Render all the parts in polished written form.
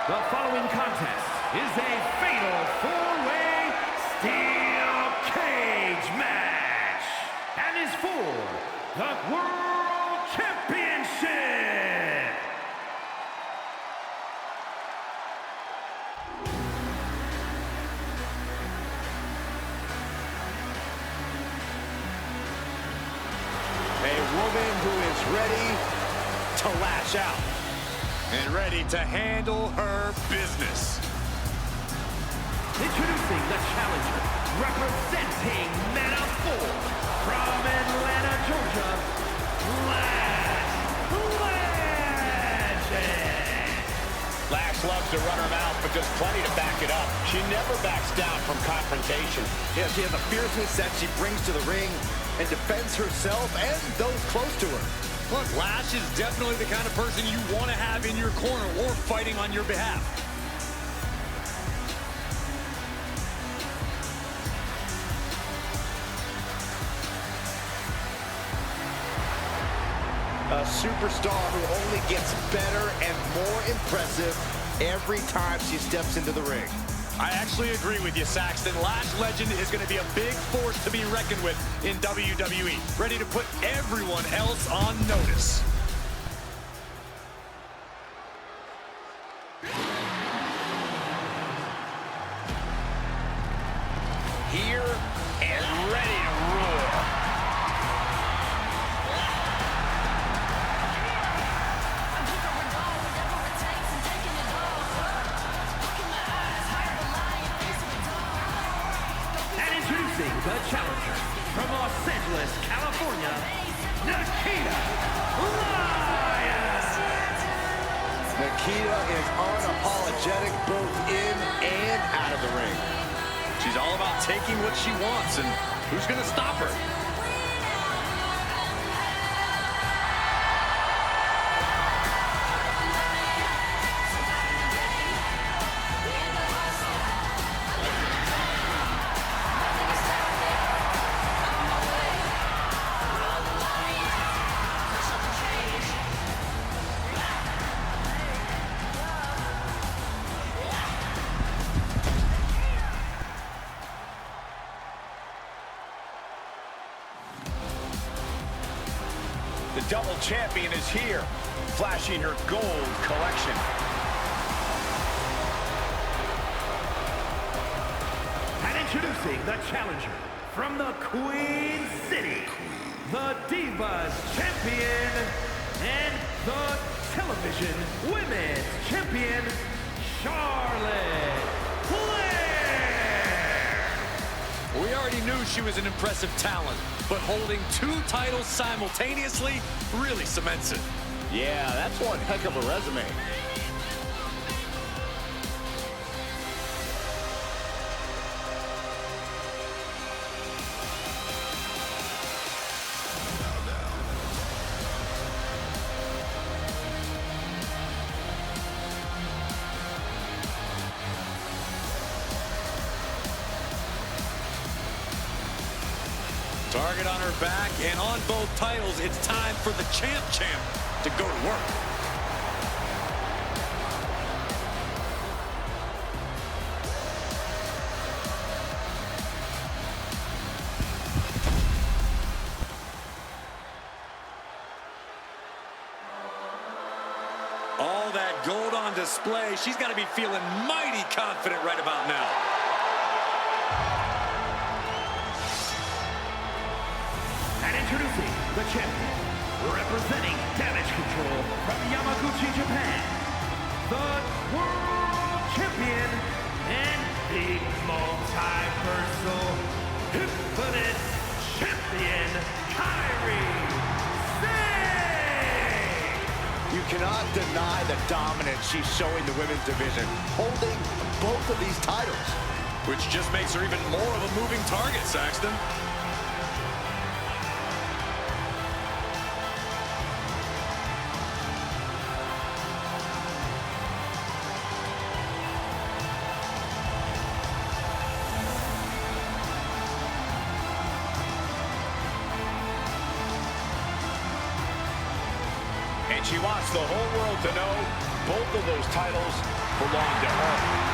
The following contest is a fatal four-way steel cage match and is for the World Championship. A woman who is ready to lash out. And ready to handle her business. Introducing the challenger, representing Meta-4 from Atlanta, Georgia, Lash loves to run her mouth, but does plenty to back it up. She never backs down from confrontation. Yeah, she has a fierceness that she brings to the ring and defends herself and those close to her. Look, Lash is definitely the kind of person you want to have in your corner or fighting on your behalf. A superstar who only gets better and more impressive every time she steps into the ring. I actually agree with you, Saxton. Lash Legend is going to be a big force to be reckoned with in WWE. Ready to put everyone else on notice. Here and ready to roar. The challenger from Los Angeles, California, Nikkita Lyons. Nikkita is unapologetic both in and out of the ring. She's all about taking what she wants, and who's going to stop her? The double champion is here, flashing her gold collection. And introducing the challenger from the Queen City, the Divas Champion and the Television Women's Champion, Charlotte Flair. We already knew she was an impressive talent, but holding two titles simultaneously really cements it. Yeah, that's one heck of a resume. Target on her back, and on both titles, it's time for the champ to go to work. All that gold on display. She's got to be feeling mighty confident right about now. Introducing the champion, representing Damage Control from Yamaguchi, Japan, the World Champion and the multi-versal Infinite Champion, Kairi. Sane! You cannot deny the dominance she's showing the women's division, holding both of these titles. Which just makes her even more of a moving target, Saxton. And she wants the whole world to know both of those titles belong to her.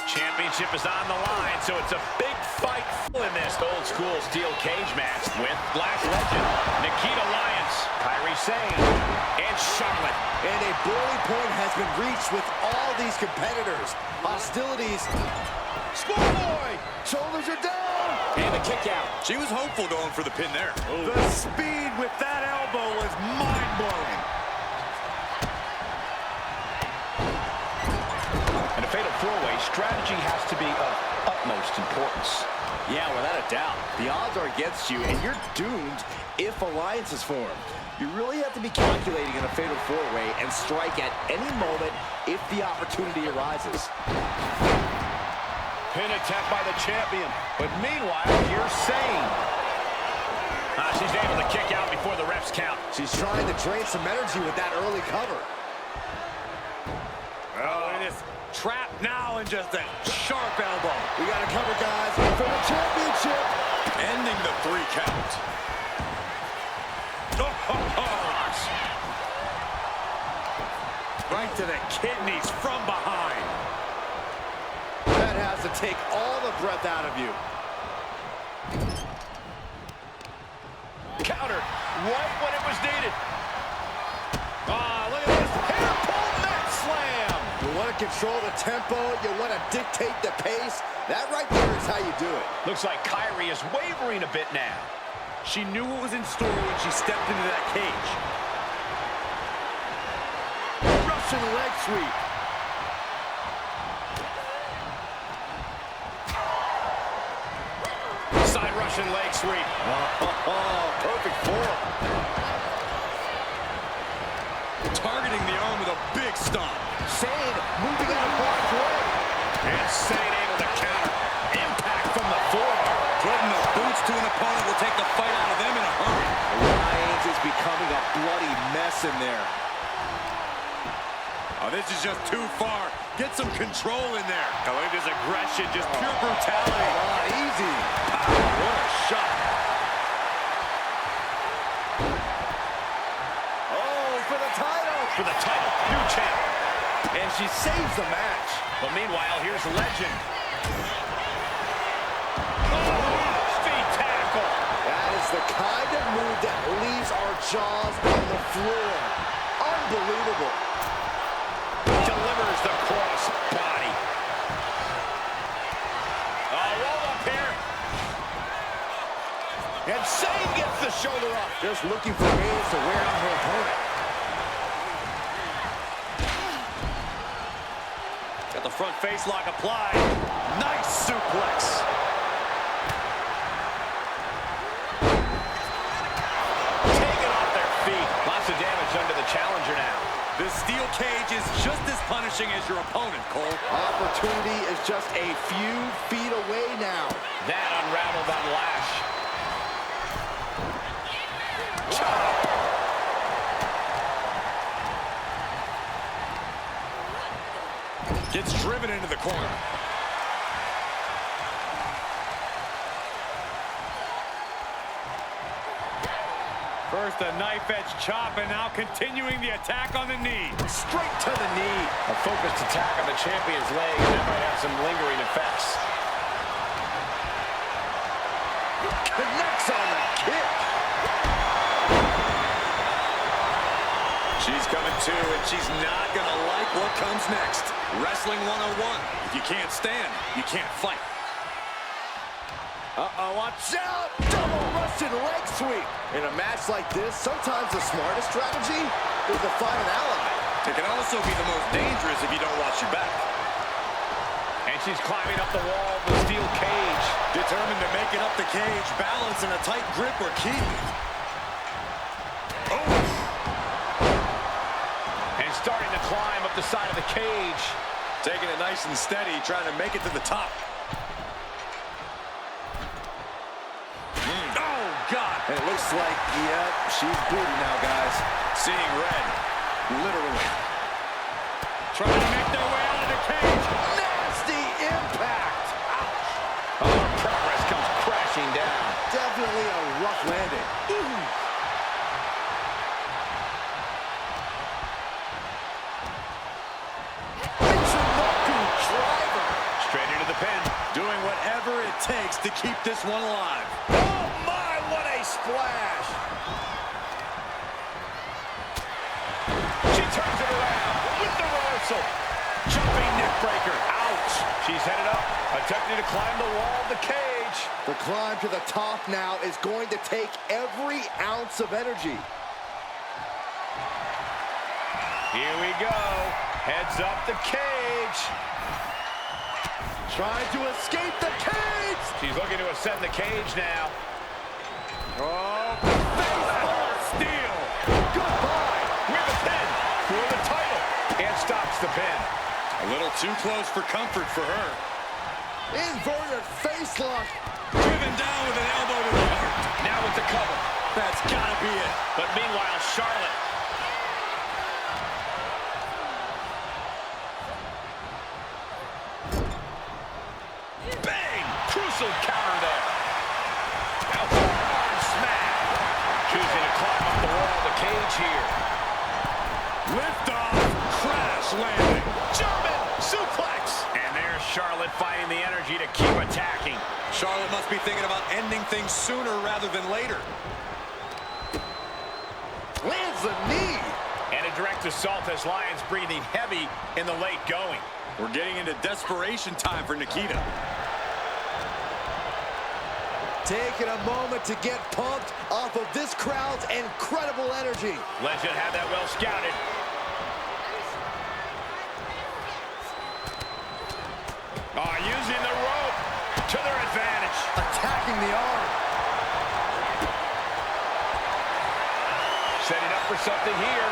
Championship is on the line, so it's a big fight in this old school steel cage match with Lash legend Nikkita, Lyons, Kairi, Sane, and Charlotte. And a boiling point has been reached with all these competitors. Hostilities. Schoolboy! Shoulders are down! And the kick out. She was hopeful going for the pin there. The speed with that elbow was mind-blowing. In a fatal four-way, strategy has to be of utmost importance. Yeah, without a doubt. The odds are against you, and you're doomed if alliances form. You really have to be calculating in a fatal four-way and strike at any moment if the opportunity arises. Pin attempt by the champion. But meanwhile, you're Sane. She's able to kick out before the refs count. She's trying to drain some energy with that early cover. Oh, it is trapped now in just a sharp elbow. We got to cover, guys, for the championship. Ending the 3 count. Right to the kidneys from behind. That has to take all the breath out of you. Counter right when it was needed. Look at this. Hair pull neck slam. You want to control the tempo. You want to dictate the pace. That right there is how you do it. Looks like Kairi is wavering a bit now. She knew what was in store when she stepped into that cage. Russian leg sweep. Side Russian leg sweep. Perfect form. Targeting the arm with a big stomp. Sane moving out of harm's way. And Sane able to counter. Impact from the forearm. Putting the boots to an opponent will take the fight out of them in a hurry. Lyons is becoming a bloody mess in there. Oh, this is just too far. Get some control in there. I like this aggression, just pure brutality. Easy. What a shot. Oh, for the title. For the title, new champ. And she saves the match. But meanwhile, here's Legend. Feet tackle. That is the kind of move that leaves our jaws on the floor. Unbelievable. Delivers the cross body. Roll up here. And Sane gets the shoulder up. Just looking for ways to wear out her opponent. Got the front face lock applied. Nice suplex. Taken off their feet. Lots of damage under the challenger now. The steel cage is just as punishing as your opponent, Cole. Opportunity is just a few feet away now. That unraveled on Lash. Gets driven into the corner. First a knife-edge chop, and now continuing the attack on the knee. Straight to the knee. A focused attack on the champion's leg, and that might have some lingering effects. Connects on the kick. She's coming to, and she's not going to like what comes next. Wrestling 101. If you can't stand, you can't fight. Uh-oh, watch out! Double Russian leg sweep. In a match like this, sometimes the smartest strategy is to find an ally. It can also be the most dangerous if you don't watch your back. And she's climbing up the wall of the steel cage. Determined to make it up the cage. Balance and a tight grip are key. cage. Taking it nice and steady, trying to make it to the top. Oh, God. And it looks like, yep, she's booty now, guys. Seeing red, literally. Trying to make their way out of the cage. Nasty impact. Ouch. Oh, progress comes crashing down. Definitely a rough landing. Straight into the pin. Doing whatever it takes to keep this one alive. Oh, my, what a splash. She turns it around with the reversal. Jumping neck breaker. Ouch. She's headed up, attempting to climb the wall of the cage. The climb to the top now is going to take every ounce of energy. Here we go. Heads up the cage. Trying to escape the cage. She's looking to ascend the cage now. Oh, baseball steal. Goodbye. With the pin for the title. And stops the pin. A little too close for comfort for her. Inverted face lock. Driven down with an elbow to the heart. Now with the cover. That's gotta be it. But meanwhile, Charlotte. Bang! Crucial counter there. Ouch. Arm smack. Choosing to climb up the wall of the cage here. Lift off. Crash landing. German suplex. And there's Charlotte finding the energy to keep attacking. Charlotte must be thinking about ending things sooner rather than later. Lands a knee. And a direct assault as Lyons breathing heavy in the late going. We're getting into desperation time for Nikkita. Taking a moment to get pumped off of this crowd's incredible energy. Legend had that well scouted. Oh, using the rope to their advantage. Attacking the arm. Setting up for something here.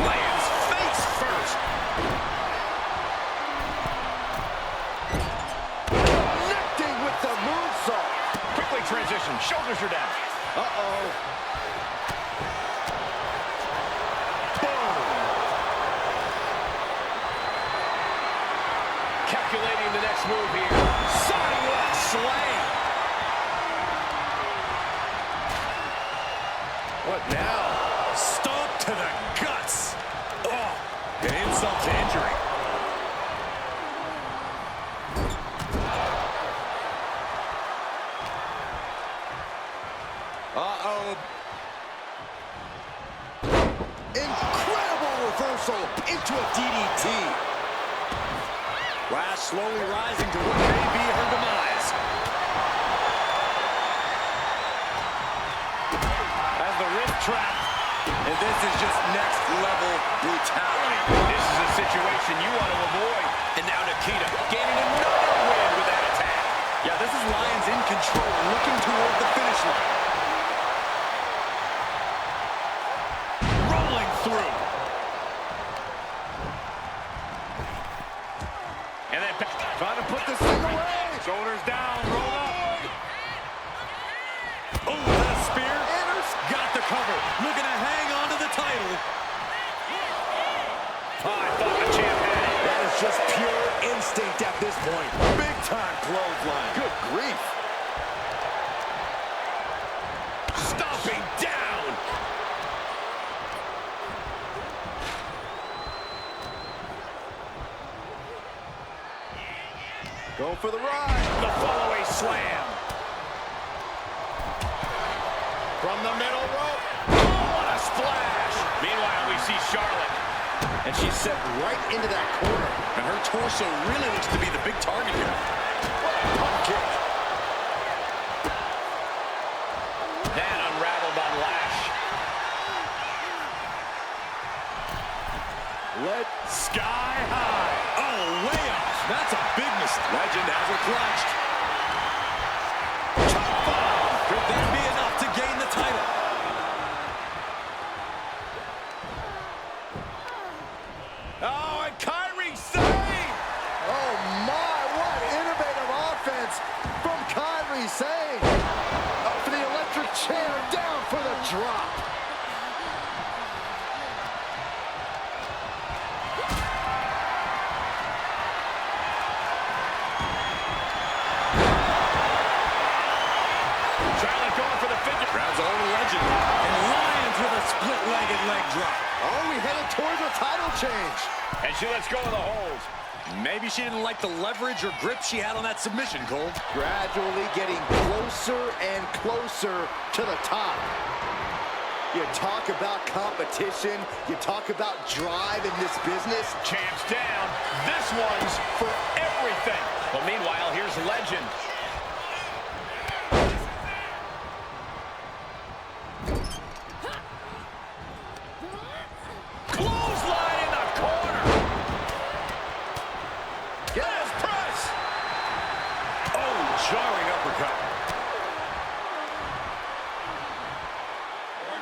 Lands face first. Connecting with the moonsault. Quickly transition. Shoulders are down. Uh-oh. Calculating the next move here. Sidewalk slam. What now? Stomp to the guts. Oh, an insult to injury. Uh-oh. Incredible reversal into a DDT. Lash slowly rising to what may be her demise. As the wrist trap. And this is just next level brutality. This is a situation you want to avoid. And now Nikkita gaining another win with that attack. Yeah, this is Lyons in control, looking toward the finish line. Rolling through. And then Trying to put this thing away. Shoulders down, roll up. Oh, that spear. Got the cover. Looking to hang on to the title. Oh, I thought the champ had it. That is just pure instinct at this point. Big time clothesline. Good grief. Stomping down. Go for the ride. The follow-away slam. From the middle rope. Oh, what a splash. Meanwhile, we see Charlotte. And she's set right into that corner. And her torso really looks to be the big target here. Pump kick. Then unraveled on Lash. Let sky high. Oh, way off. That's a big mistake. Legend has her clutched. Chop bomb. Could that be enough to gain the title? Sane. Up for the electric chair, down for the drop. Charlotte going for the figure. Grabs a hold of Legend. And Lyons with a split-legged leg drop. Oh, we headed towards a title change. And she lets go of the hold. Maybe she didn't like the leverage or grip she had on that submission, Cole. Gradually getting closer and closer to the top. You talk about competition, you talk about drive in this business. Champs down. This one's for everything. Well, meanwhile, here's Legend. Clothesline in the corner. Yes, press. Oh, jarring uppercut.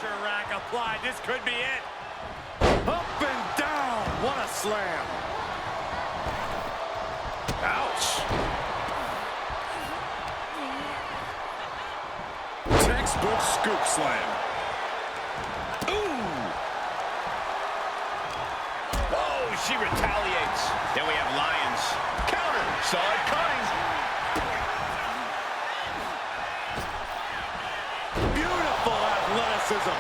Torture rack applied. This could be it. Up and down. What a slam. Ouch. Textbook scoop slam. She retaliates. Then we have Lyons. Counter. Saw it coming. Beautiful athleticism.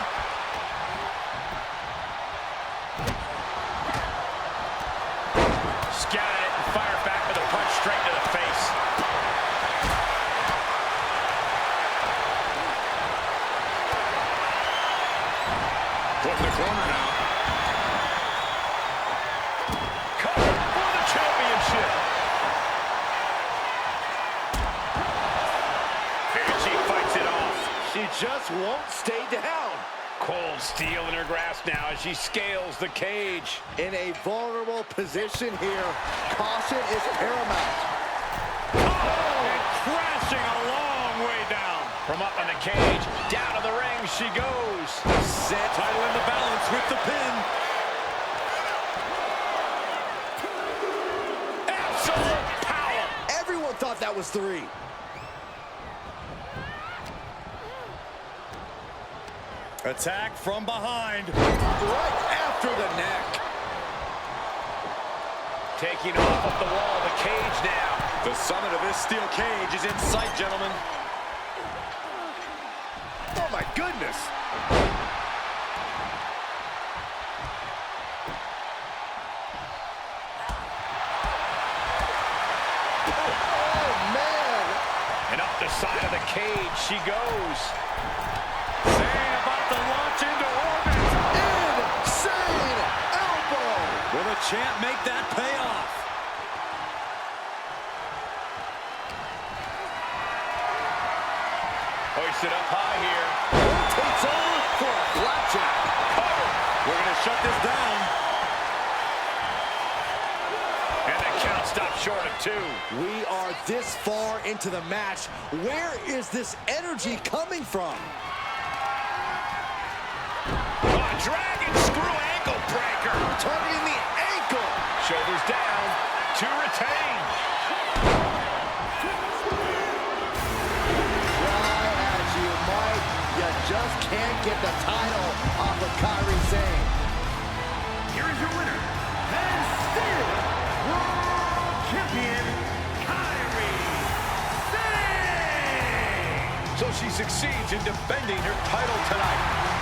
Scattered it and fired back with a punch straight to the face. Put in the corner now. She just won't stay down. Cold steel in her grasp now as she scales the cage. In a vulnerable position here, caution is paramount. Oh, and crashing a long way down. From up on the cage, down to the ring she goes. Set. Title in the balance with the pin. Absolute power. Everyone thought that was 3. Attack from behind. Right after the neck. Taking off of the wall of the cage now. The summit of this steel cage is in sight, gentlemen. Oh, my goodness. Oh, man. And up the side of the cage she goes. Sane about to launch into orbit. Insane elbow. Will the champ make that pay off? Hoisted up high here. Rotates over for a flapjack. We're going to shut this down. And the count stops short of 2. We are this far into the match. Where is this energy coming from? Dragon screw ankle breaker. Targeting the ankle. Shoulders down to retain. Try as you might, you just can't get the title off of Kairi Sane. Here is your winner, and still World Champion, Kairi Sane! So she succeeds in defending her title tonight.